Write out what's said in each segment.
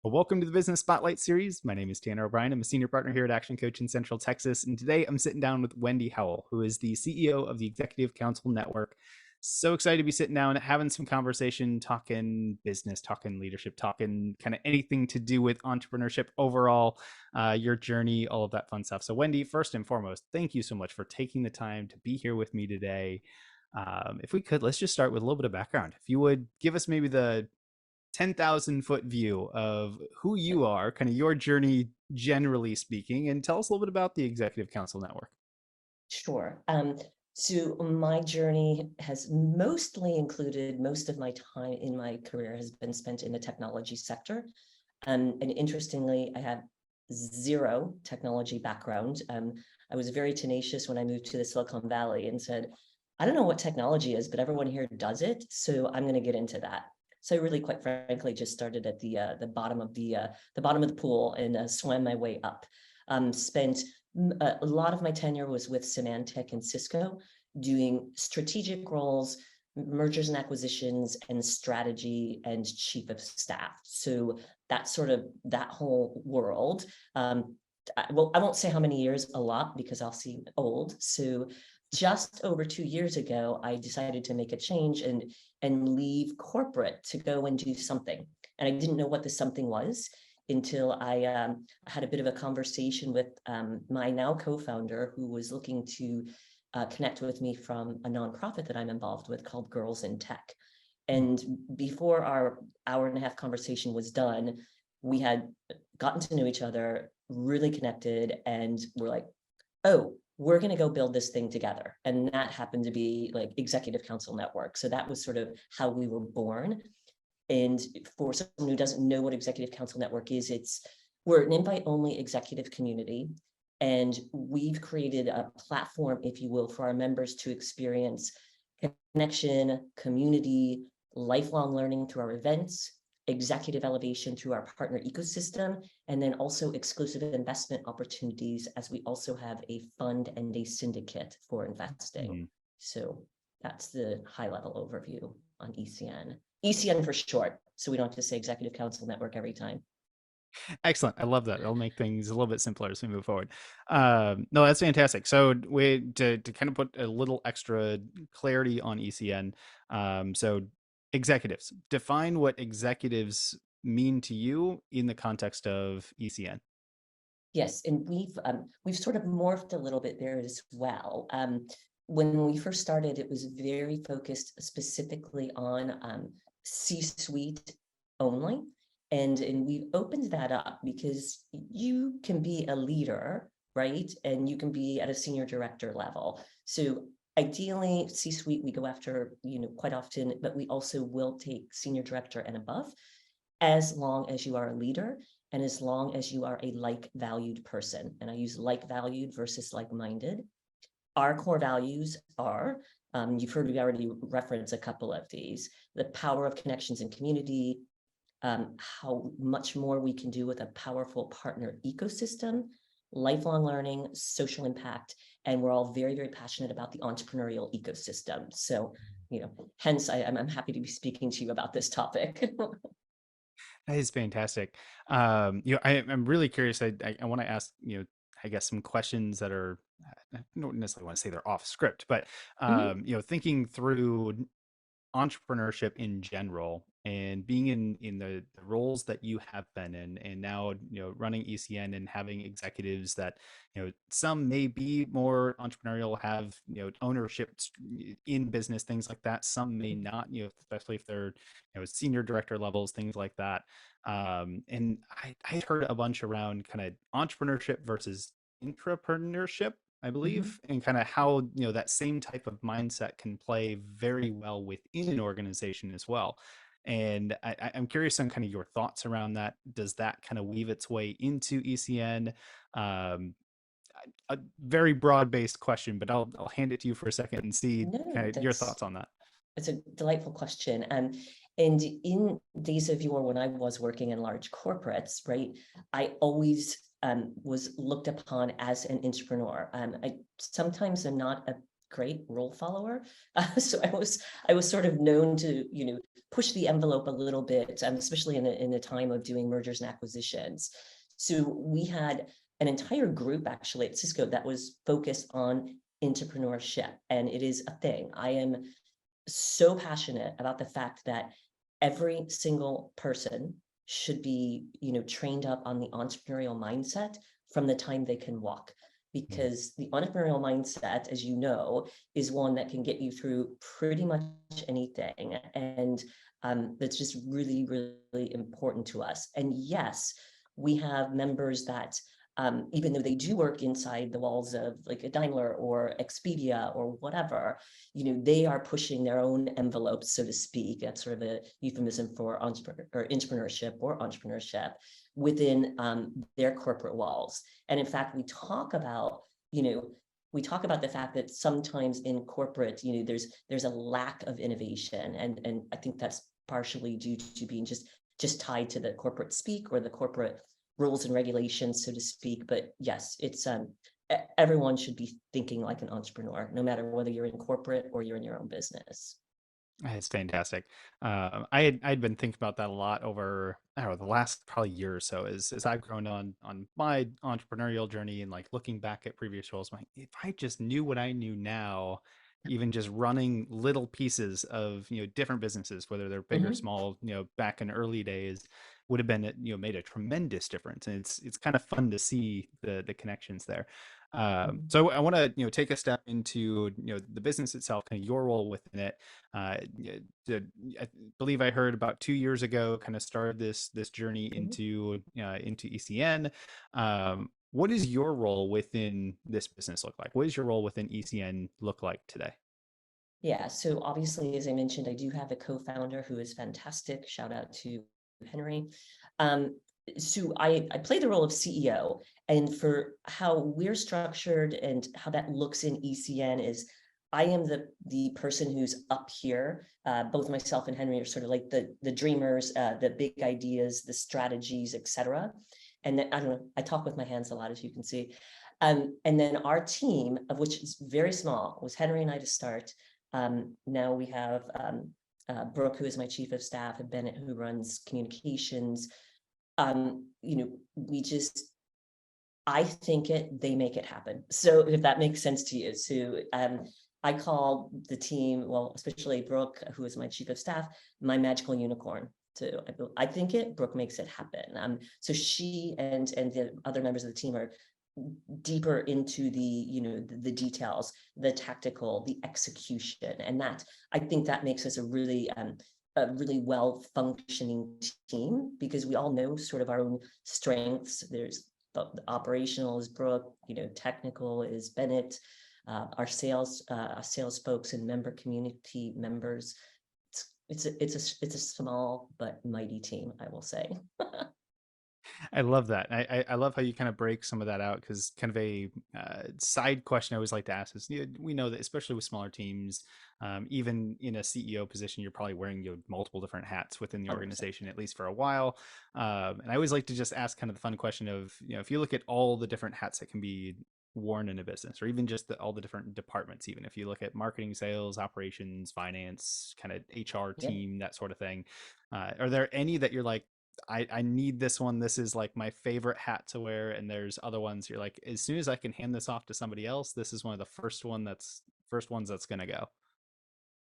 Well, welcome to the Business Spotlight series. My name is Tanner O'Brien. I'm a senior partner here at ActionCOACH in Central Texas. And today I'm sitting down with Wendy Howell, who is the CEO of the Executive Council Network. So excited to be sitting down and having some conversation, talking business, talking leadership, talking kind of anything to do with entrepreneurship overall, your journey, all of that fun stuff. So, Wendy, first and foremost, thank you so much for taking the time to be here with me today. If we could, let's just start with a little bit of background. If you would give us maybe the 10,000-foot view of who you are, kind of your journey, generally speaking, and tell us a little bit about the Executive Council Network. Sure. So my journey has mostly included most of my time in my career has been spent in the technology sector. And interestingly, I have zero technology background. I was very tenacious when I moved to the Silicon Valley and said, I don't know what technology is, but everyone here does it, so I'm going to get into that. So I really, quite frankly, just started at the bottom of the bottom of the pool and swam my way up. Spent a lot of my tenure was with Symantec and Cisco, doing strategic roles, mergers and acquisitions, and strategy and chief of staff. So that's sort of that whole world. Well, I won't say how many years, a lot, because I'll seem old. So just over 2 years ago, I decided to make a change and leave corporate to go and do something. And I didn't know what the something was until I had a bit of a conversation with my now co-founder, who was looking to connect with me from a nonprofit that I'm involved with called Girls in Tech. And before our hour-and-a-half conversation was done, we had gotten to know each other, really connected, and we're like, oh, we're going to go build this thing together. And that happened to be like Executive Council Network. So that was sort of how we were born. And for someone who doesn't know what Executive Council Network is, we're an invite-only executive community. And we've created a platform, if you will, for our members to experience connection, community, lifelong learning through our events, executive elevation through our partner ecosystem, and then also exclusive investment opportunities, as we also have a fund and a syndicate for investing. Mm-hmm. So that's the high-level overview on ECN. ECN for short, so we don't have to say Executive Council Network every time. Excellent. I love that. It'll make things a little bit simpler as we move forward. No, that's fantastic. So to kind of put a little extra clarity on ECN. So executives, define what executives mean to you in the context of ECN. Yes, and we've sort of morphed a little bit there as well. When we first started, it was very focused specifically on C-suite only. And we've opened that up because you can be a leader, right? And you can be at a senior director level. So ideally, C-suite, we go after, quite often, but we also will take senior director and above, as long as you are a leader and as long as you are a like-valued person. And I use like-valued versus like-minded. Our core values are, you've heard me already reference a couple of these: the power of connections and community, how much more we can do with a powerful partner ecosystem, lifelong learning, social impact, and we're all very, very passionate about the entrepreneurial ecosystem. So, hence I'm happy to be speaking to you about this topic. That is fantastic. I'm really curious. I want to ask, I guess some questions that are, I don't necessarily want to say they're off script, but, thinking through entrepreneurship in general and being in the roles that you have been in, and now running ECN and having executives that some may be more entrepreneurial, have ownership in business, things like that. Some may not, especially if they're senior director levels, things like that. And I heard a bunch around kind of entrepreneurship versus intrapreneurship, I believe, and kind of how that same type of mindset can play very well within an organization as well. And I'm curious on kind of your thoughts around that. Does that kind of weave its way into ECN? A very broad-based question, but I'll hand it to you for a second and see kind of your thoughts on that. It's a delightful question. And in days of yore, when I was working in large corporates, right, I always was looked upon as an entrepreneur. I sometimes am not great rule follower. So I was sort of known to, push the envelope a little bit, especially in the time of doing mergers and acquisitions. So we had an entire group actually at Cisco that was focused on entrepreneurship, and it is a thing. I am so passionate about the fact that every single person should be, trained up on the entrepreneurial mindset from the time they can walk. Mm. Because the entrepreneurial mindset, as you know, is one that can get you through pretty much anything. And that's just really, really important to us. And yes, we have members that even though they do work inside the walls of like a Daimler or Expedia or whatever, they are pushing their own envelopes, so to speak. That's sort of a euphemism for entrepreneurship within their corporate walls. And in fact, you know, we talk about the fact that sometimes in corporate, there's a lack of innovation, and I think that's partially due to being just tied to the corporate speak or the corporate rules and regulations, so to speak. But yes, it's everyone should be thinking like an entrepreneur, no matter whether you're in corporate or you're in your own business. It's fantastic. I'd been thinking about that a lot over, I don't know, the last probably year or so as I've grown on my entrepreneurial journey and like looking back at previous roles. I'm like, if I just knew what I knew now, even just running little pieces of different businesses, whether they're big or Mhm. small, back in early days, would have been made a tremendous difference. And it's kind of fun to see the connections there. Mhm. So I want to take a step into the business itself, kind of your role within it. Yeah, I believe I heard about 2 years ago, kind of started this journey Mhm. into ECN. What is your role within this business look like? What does your role within ECN look like today? Yeah, so obviously, as I mentioned, I do have a co-founder who is fantastic. Shout out to Henry. Um, so I play the role of CEO, and for how we're structured and how that looks in ECN is I am the person who's up here. Both myself and Henry are sort of like the dreamers, the big ideas, the strategies, etc. And then, I don't know, I talk with my hands a lot, as you can see. And then our team, of which is very small, was Henry and I to start. Now we have Brooke, who is my chief of staff, and Bennett, who runs communications. We just, I think it, they make it happen. So if that makes sense to you. So I call the team, well, especially Brooke, who is my chief of staff, my magical unicorn. So I think it, Brooke makes it happen. So she and the other members of the team are deeper into the details, the tactical, the execution, and that I think that makes us a really well functioning team, because we all know sort of our own strengths. There's the operational is Brooke, technical is Bennett, our sales folks and member community members. It's a small but mighty team, I will say. I love that. I love how you kind of break some of that out, because kind of a side question I always like to ask is, we know that especially with smaller teams, even in a CEO position, you're probably wearing multiple different hats within the 100%. organization, at least for a while. And I always like to just ask kind of the fun question of, if you look at all the different hats that can be worn in a business, or even just all the different departments, even if you look at marketing, sales, operations, finance, kind of HR Yeah. team, that sort of thing, are there any that you're like, I need this one. This is like my favorite hat to wear. And there's other ones you're like, as soon as I can hand this off to somebody else, this is one of the first ones that's gonna go.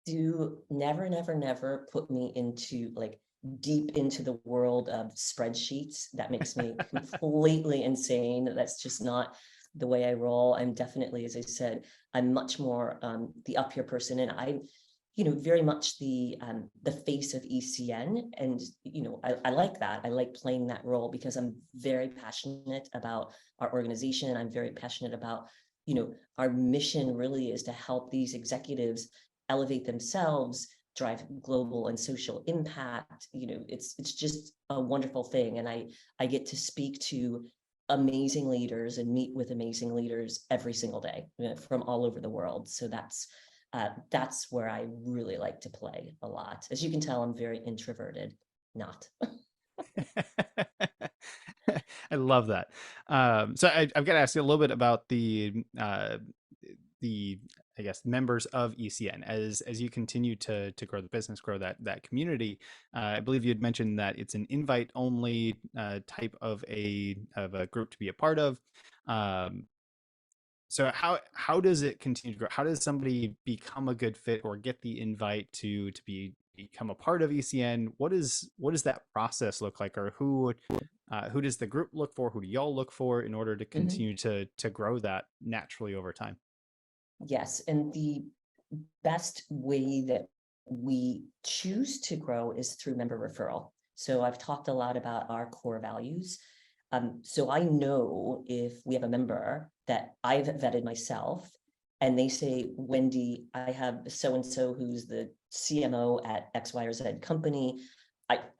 Do never, never, never put me into like deep into the world of spreadsheets. That makes me completely insane. That's just not the way I roll. I'm definitely, as I said, I'm much more the up here person, and I'm, very much the face of ECN, and I like that. I like playing that role because I'm very passionate about our organization. I'm very passionate about our mission really is to help these executives elevate themselves, drive global and social impact. It's just a wonderful thing, and I get to speak to amazing leaders and meet with amazing leaders every single day, from all over the world. So that's where I really like to play a lot. As you can tell, I'm very introverted. Not. I love that. So I've got to ask you a little bit about the I guess, members of ECN as you continue to grow the business, grow that community. I believe you had mentioned that it's an invite only type of a group to be a part of. Um, so how does it continue to grow? How does somebody become a good fit or get the invite to become a part of ECN? What does that process look like, or who does the group look for? Who do y'all look for in order to Mhm. continue to grow that naturally over time? Yes, and the best way that we choose to grow is through member referral. So I've talked a lot about our core values. So I know if we have a member that I've vetted myself and they say, Wendy, I have so-and-so who's the CMO at X, Y, or Z company.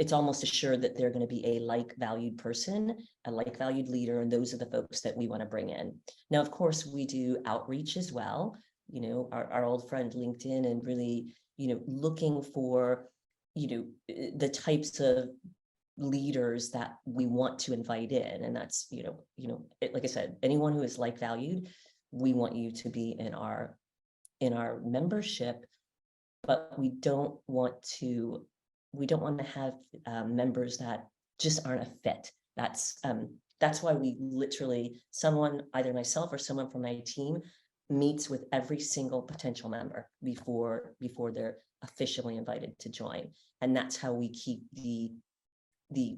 It's almost assured that they're going to be a like valued person, a like valued leader, and those are the folks that we want to bring in. Now, of course, we do outreach as well, our old friend LinkedIn, and really, looking for, the types of leaders that we want to invite in. And that's, like I said, anyone who is like valued, we want you to be in our membership, but we don't want to have members that just aren't a fit. That's why we literally, someone, either myself or someone from my team, meets with every single potential member before they're officially invited to join. And that's how we keep the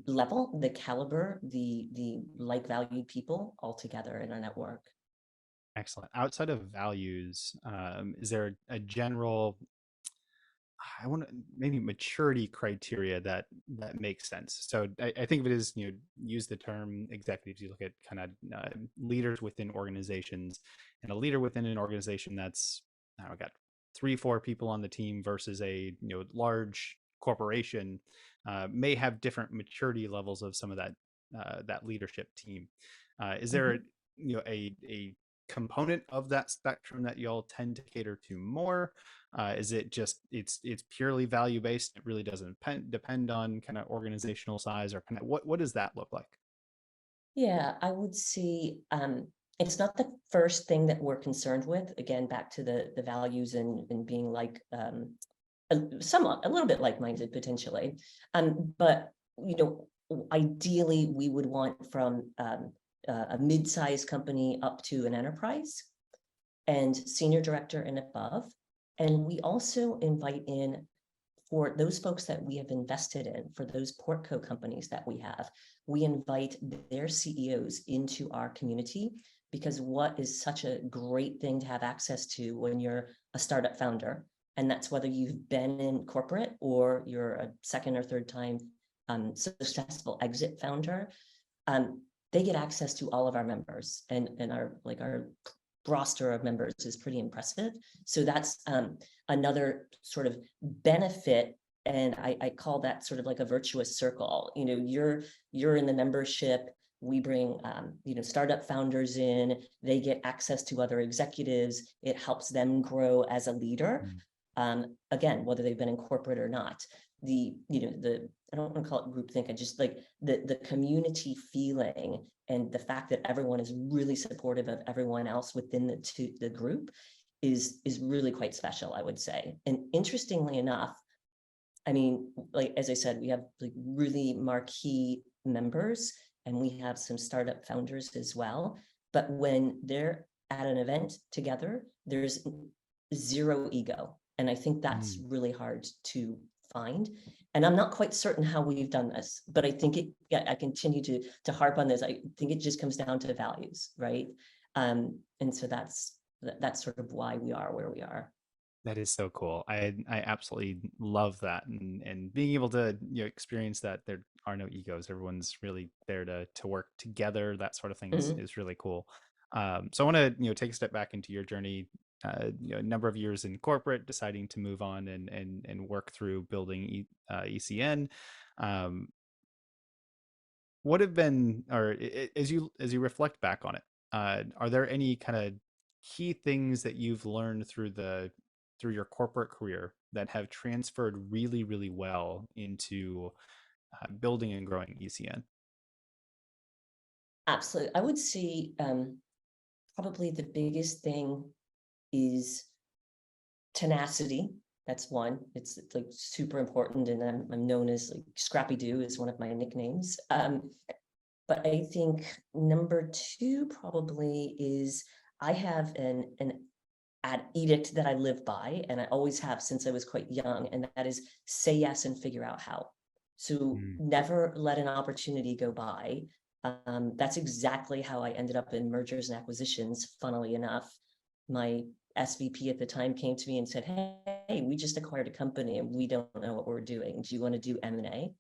level, the caliber, the like valued people all together in our network. Excellent. Outside of values, is there a general, I want to maybe maturity criteria that makes sense? So I think of it as, use the term executives. You look at kind of leaders within organizations, and a leader within an organization that's, I don't know, got 3, 4 people on the team versus a large corporation may have different maturity levels of some of that leadership team. Is there Mhm. a component of that spectrum that y'all tend to cater to more? Is it just it's purely value based? It really doesn't depend on kind of organizational size, or kind of what does that look like? Yeah, I would say it's not the first thing that we're concerned with. Again, back to the values and being like somewhat a little bit like-minded potentially. But ideally we would want from a mid-sized company up to an enterprise and senior director and above. And we also invite in, for those folks that we have invested in, for those portco companies that we have, we invite their CEOs into our community, because what is such a great thing to have access to when you're a startup founder, and that's whether you've been in corporate or you're a second or third time successful exit founder, um, they get access to all of our members, and our roster of members is pretty impressive. So that's another sort of benefit. And I call that sort of like a virtuous circle. You're in the membership. We bring startup founders in. They get access to other executives. It helps them grow as a leader. Mm. Again, whether they've been in corporate or not. The I don't want to call it groupthink. I just like the community feeling, and the fact that everyone is really supportive of everyone else within the group is really quite special, I would say. And interestingly enough, I mean, like as I said, we have like really marquee members, and we have some startup founders as well. But when they're at an event together, there's zero ego. And I think that's Mm. really hard to find. And I'm not quite certain how we've done this, but I continue to harp on this. I think it just comes down to values, right? And so that's sort of why we are where we are. That is so cool. I absolutely love that, and being able to experience that there are no egos. Everyone's really there to work together. That sort of thing Mhm. is really cool. So I want to take a step back into your journey. A number of years in corporate, deciding to move on and work through building ECN. Um, what have been, or as you reflect back on it, are there any kind of key things that you've learned through your corporate career that have transferred really really well into building and growing ECN? Absolutely. I would say probably the biggest thing is tenacity, that's one. It's like super important, and I'm known as like Scrappy Doo is one of my nicknames. But I think number two probably is I have an edict that I live by, and I always have since I was quite young, and that is say yes and figure out how. So Mm. never let an opportunity go by. That's exactly how I ended up in mergers and acquisitions. Funnily enough, my SVP at the time came to me and said, "Hey, we just acquired a company and we don't know what we're doing. Do you want to do M&A?"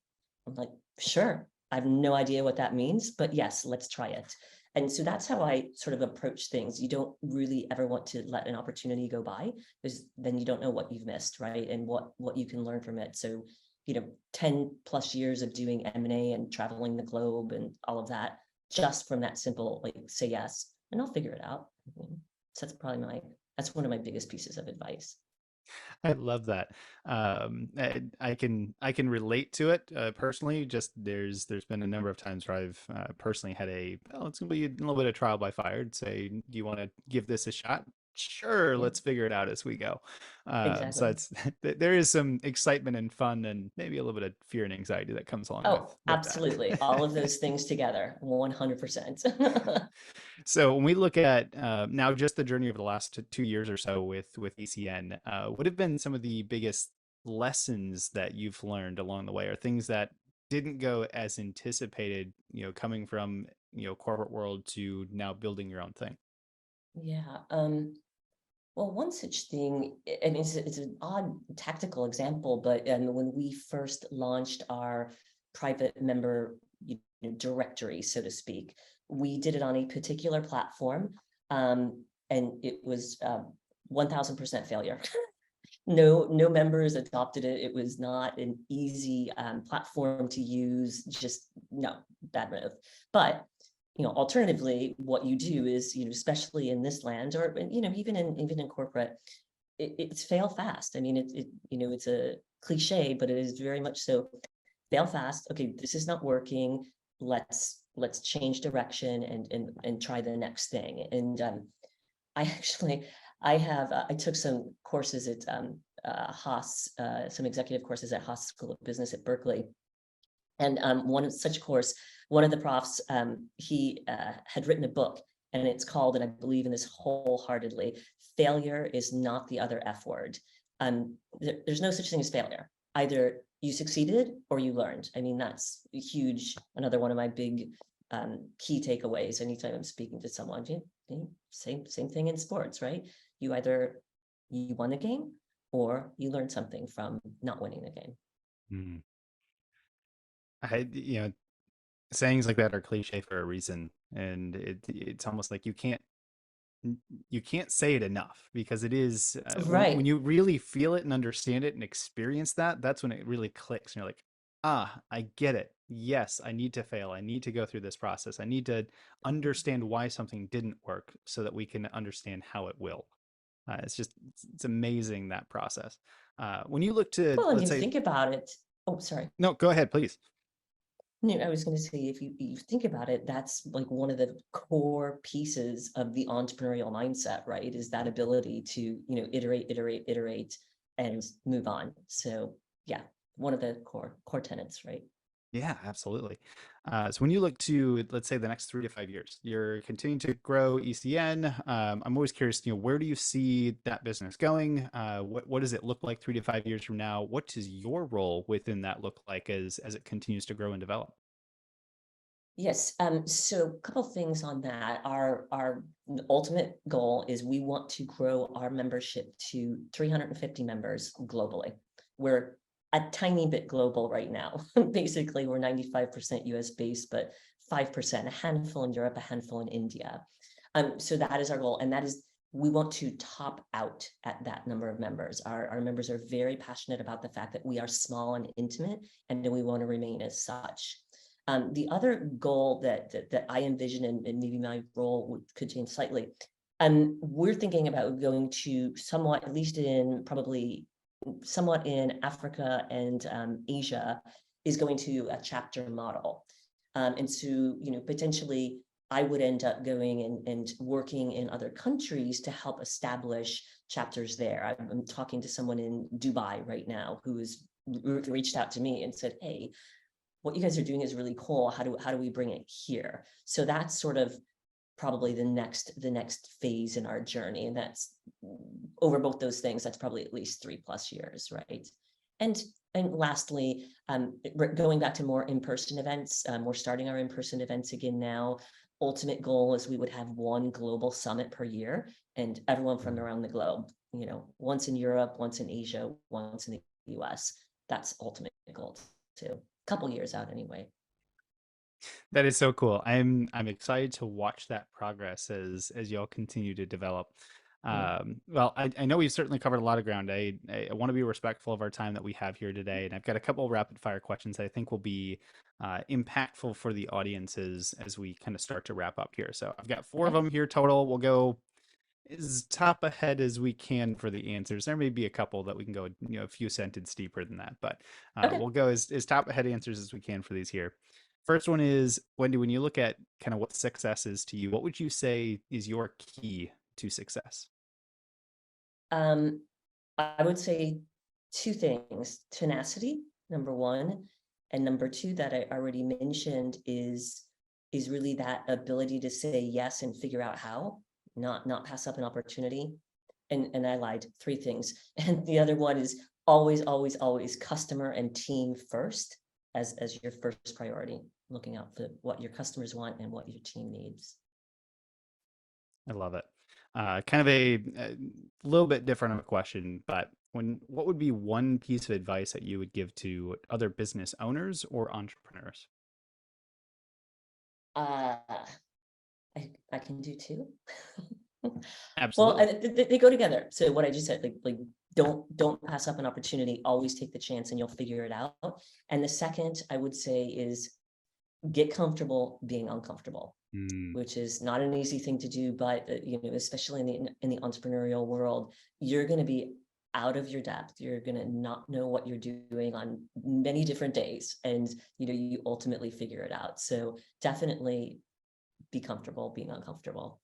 I'm like, "Sure." I have no idea what that means, but yes, let's try it. And so that's how I sort of approach things. You don't really ever want to let an opportunity go by, because then you don't know what you've missed, right? And what you can learn from it. So, 10 plus years of doing M&A and traveling the globe and all of that, just from that simple, like, say yes, and I'll figure it out. So that's one of my biggest pieces of advice. I love that. I can relate to it personally. Just there's been a number of times where I've personally had it's gonna be a little bit of trial by fire. To say, do you want to give this a shot? Sure, Yeah, let's figure it out as we go. So exactly. it's there is some excitement and fun, and maybe a little bit of fear and anxiety that comes along Oh, with absolutely. All of that. those things together, 100%. So when we look at now just the journey over the last 2 years or so with ECN, what have been some of the biggest lessons that you've learned along the way, or things that didn't go as anticipated, coming from, corporate world to now building your own thing? Yeah. Well, one such thing, and it's an odd tactical example, but when we first launched our private member directory, so to speak, we did it on a particular platform, and it was 1000% failure. No members adopted it. It was not an easy platform to use. Just no, bad move. But alternatively, what you do is, especially in this land, or even in corporate, it's fail fast. I mean, it's a cliche, but it is very much so. Fail fast. Okay, this is not working. Let's change direction and try the next thing. And I actually I took some courses at Haas, some executive courses at Haas School of Business at Berkeley, and one of such course, one of the profs, he had written a book, and it's called, and I believe in this wholeheartedly, "Failure is not the other F word." There's no such thing as failure. Either you succeeded or you learned. I mean, that's huge. Another one of my big key takeaways anytime I'm speaking to someone. Same thing in sports, right? You won the game, or you learned something from not winning the game. Mm. I, sayings like that are cliche for a reason, and it's almost like you can't say it enough, because it is when Right. you really feel it and understand it and experience that's when it really clicks, and you're like, I get it. Yes, I need to fail, I need to go through this process, I need to understand why something didn't work so that we can understand how it will. It's amazing, that process. When you look to, Well, and let's you say, think about it. Oh, sorry. no, go ahead, please. No, I was going to say, if you think about it, that's like one of the core pieces of the entrepreneurial mindset, right? Is that ability to, iterate, and move on. So yeah, one of the core tenets, right? Yeah, absolutely. So when you look to, let's say, the next 3 to 5 years, you're continuing to grow ECN. I'm always curious, where do you see that business going? What does it look like 3 to 5 years from now? What does your role within that look like as it continues to grow and develop? Yes. So a couple things on that. Our ultimate goal is we want to grow our membership to 350 members globally. We're a tiny bit global right now. Basically, we're 95% US based, but 5%, a handful in Europe, a handful in India. So that is our goal. And that is, we want to top out at that number of members. Our members are very passionate about the fact that we are small and intimate, and we want to remain as such. The other goal that I envision, and maybe my role could change slightly, we're thinking about going to somewhat, at least in probably somewhat in Africa and Asia, is going to a chapter model. And so, potentially I would end up going and working in other countries to help establish chapters there. I'm talking to someone in Dubai right now who has reached out to me and said, hey, what you guys are doing is really cool. How do we bring it here? So that's sort of probably the next phase in our journey. And that's over both those things, that's probably at least 3+ years, right? And and lastly, going back to more in-person events, we're starting our in-person events again now. Ultimate goal is we would have one global summit per year, and everyone from around the globe, once in Europe, once in Asia, once in the US. That's ultimate goal too. A couple years out anyway. That is so cool. I'm excited to watch that progress as y'all continue to develop. Mm. Well, I know we've certainly covered a lot of ground. I want to be respectful of our time that we have here today, and I've got a couple of rapid fire questions that I think will be impactful for the audiences as we kind of start to wrap up here. So I've got four of Okay. them here total. We'll go as top ahead as we can for the answers. There may be a couple that we can go, a few sentences deeper than that, but Okay. we'll go as top ahead answers as we can for these here. First one is, Wendy, when you look at kind of what success is to you, what would you say is your key to success? Um, I would say two things: tenacity, number one, and number two that I already mentioned is really that ability to say yes and figure out how, not pass up an opportunity. And I lied, three things. And the other one is always, always, always customer and team first as your first priority, looking out for what your customers want and what your team needs. I love it. Kind of a little bit different of a question, but what would be one piece of advice that you would give to other business owners or entrepreneurs? Uh, I can do two. Well, Absolutely. they go together. So what I just said, like don't pass up an opportunity. Always take the chance, and you'll figure it out. And the second, I would say, is get comfortable being uncomfortable, Mm, which is not an easy thing to do. But especially in the entrepreneurial world, you're going to be out of your depth. You're going to not know what you're doing on many different days, and you ultimately figure it out. So definitely be comfortable being uncomfortable.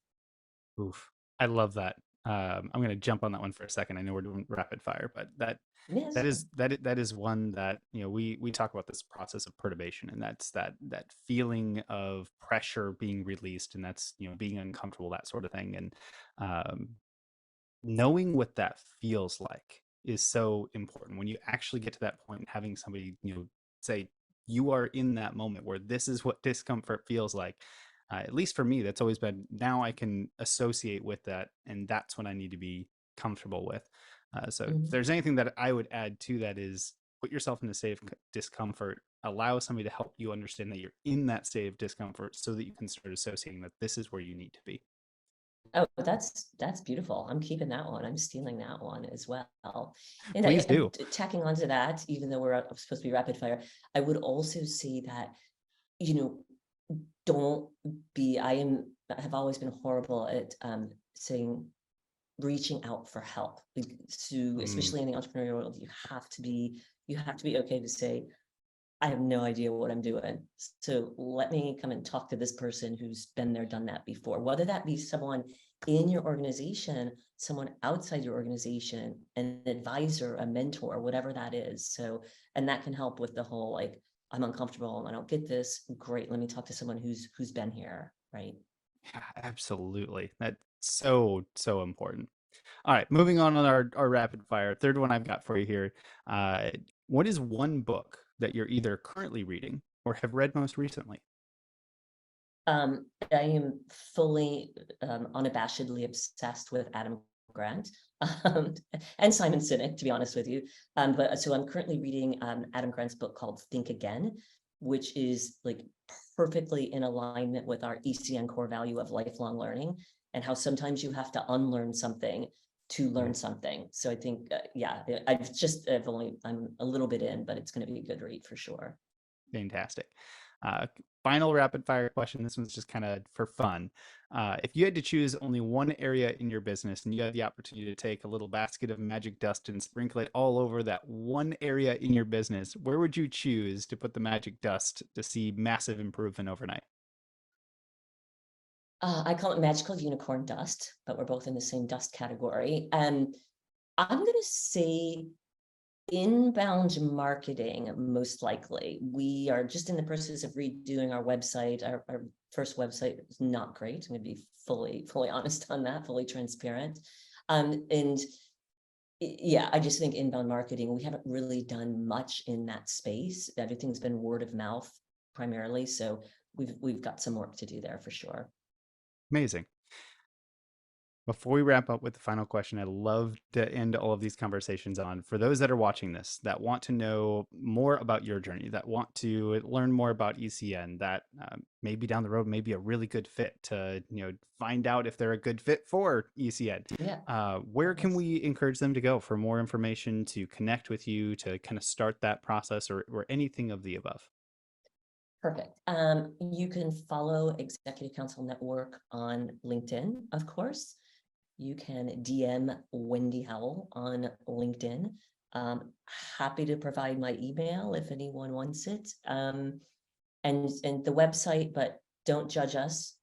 oof. I love that. I'm going to jump on that one for a second. I know we're doing rapid fire, but Yes. that is one that we talk about this process of perturbation, and that's that feeling of pressure being released, and that's being uncomfortable, that sort of thing, and um, knowing what that feels like is so important when you actually get to that point and having somebody say you are in that moment where this is what discomfort feels like. At least for me, that's always been, now I can associate with that, and that's what I need to be comfortable with. So if Mhm. there's anything that I would add to that, is put yourself in a state of discomfort, allow somebody to help you understand that you're in that state of discomfort so that you can start associating that this is where you need to be. Oh, that's beautiful. I'm keeping that one. I'm stealing that one as well. And Please do. tacking onto that, even though we're supposed to be rapid fire, I would also say that, you don't be, I have always been horrible at saying, reaching out for help. To, Mm, especially in the entrepreneurial world, you have to be okay to say, I have no idea what I'm doing. So let me come and talk to this person who's been there, done that before, whether that be someone in your organization, someone outside your organization, an advisor, a mentor, whatever that is. So, and that can help with the whole, like, I'm uncomfortable, I don't get this. Great. Let me talk to someone who's been here. Right. yeah, absolutely. That's so important. All right, moving on our rapid fire. Third one I've got for you here. Uh, what is one book that you're either currently reading or have read most recently? I am fully, unabashedly obsessed with Adam Grant, um, and Simon Sinek, to be honest with you. But so I'm currently reading Adam Grant's book called Think Again, which is like perfectly in alignment with our ECN core value of lifelong learning, and how sometimes you have to unlearn something to Mm, learn something. So I think, yeah, I'm a little bit in, but it's going to be a good read for sure. fantastic. Final rapid fire question. This one's just kind of for fun. If you had to choose only one area in your business and you had the opportunity to take a little basket of magic dust and sprinkle it all over that one area in your business, where would you choose to put the magic dust to see massive improvement overnight? I call it magical unicorn dust, but we're both in the same dust category. I'm going to say inbound marketing, most likely. We are just in the process of redoing our website. Our first website is not great. I'm going to be fully honest on that, fully transparent. And yeah, I just think inbound marketing, we haven't really done much in that space. Everything's been word of mouth primarily. So we've got some work to do there for sure. Amazing. Before we wrap up with the final question, I love to end all of these conversations on, for those that are watching this, that want to know more about your journey, that want to learn more about ECN, that maybe down the road may be a really good fit to, find out if they're a good fit for ECN. Yeah. Where can we encourage them to go for more information, to connect with you, to kind of start that process, or anything of the above? Perfect. You can follow Executive Council Network on LinkedIn, of course. You can DM Wendy Howell on LinkedIn. Happy to provide my email if anyone wants it. And the website, but don't judge us.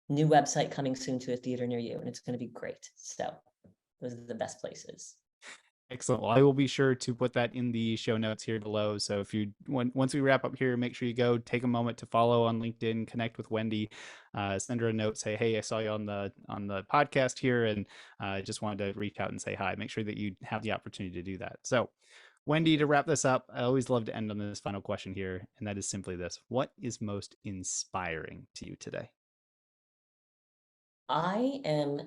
New website coming soon to a theater near you, and it's going to be great. So those are the best places. Excellent. Well, I will be sure to put that in the show notes here below. So if you once we wrap up here, make sure you go take a moment to follow on LinkedIn, connect with Wendy, send her a note, say, hey, I saw you on the podcast here, and I just wanted to reach out and say hi. Make sure that you have the opportunity to do that. So, Wendy, to wrap this up, I always love to end on this final question here, and that is simply this: what is most inspiring to you today? I am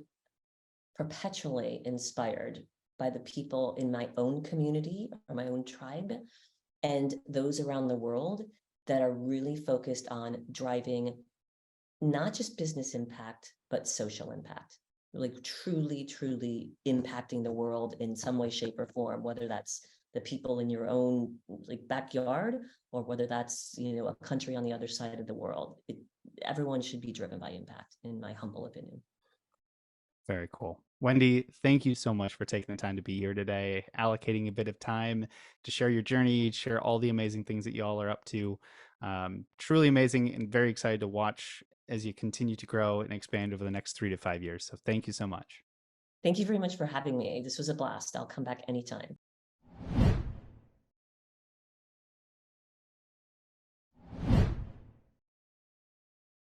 perpetually inspired by the people in my own community or my own tribe and those around the world that are really focused on driving not just business impact, but social impact. Like truly impacting the world in some way, shape, or form, whether that's the people in your own like backyard or whether that's a country on the other side of the world. Everyone should be driven by impact, in my humble opinion. Very cool. Wendy, thank you so much for taking the time to be here today, allocating a bit of time to share your journey, share all the amazing things that you all are up to. Truly amazing, and very excited to watch as you continue to grow and expand over the next 3 to 5 years. So thank you so much. Thank you very much for having me. This was a blast. I'll come back anytime.